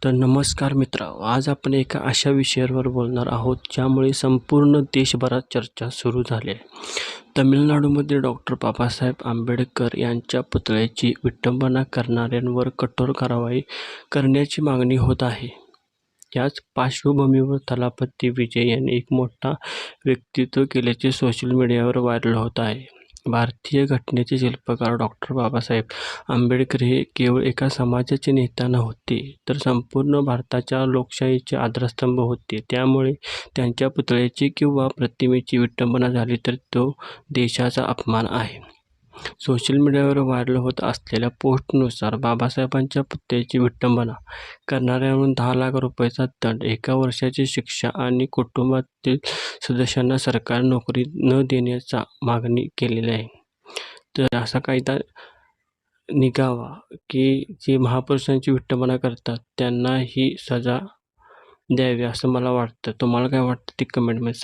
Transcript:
तर नमस्कार मित्रांनो, आज आपण एका अशा विषयावर बोलणार आहोत ज्यामुळे संपूर्ण देशभरात चर्चा सुरू झाली आहे. तमिळनाडूमध्ये डॉक्टर बाबासाहेब आंबेडकर यांच्या पुतळ्याची विटंबना करणाऱ्यांवर कठोर कारवाई करण्याची मागणी होत आहे. याच पार्श्वभूमीवर थलापती विजय यांनी एक मोठा वक्तव्य केल्याचे सोशल मीडियावर व्हायरल होत आहे. भारतीय घटनेचे शिल्पकार डॉक्टर बाबासाहेब आंबेडकर हे केवळ एका समाजाचे नेता नव्हते, तर संपूर्ण भारताच्या लोकशाहीचे आधारस्तंभ होते. त्यामुळे त्यांच्या पुतळ्याची किंवा प्रतिमेची विटंबना झाली तर तो देशाचा अपमान आहे. सोशल मीडियावर व्हायरल होत असलेल्या पोस्टनुसार बाबासाहेबांच्या पुतळ्याची विटंबना करणाऱ्यांवर 10 लाख रुपयांचा दंड, 1 वर्षाची शिक्षा आणि कुटुंबातील सदस्यांना सरकारी नोकरी न देण्याची मागणी केलेली आहे. तर असा कायदा निघावा की जे महापुरुषांची विटंबना करतात त्यांना ही सजा द्यावी असं मला वाटतं. तुम्हाला काय वाटतं ते कमेंटमध्ये सांगा.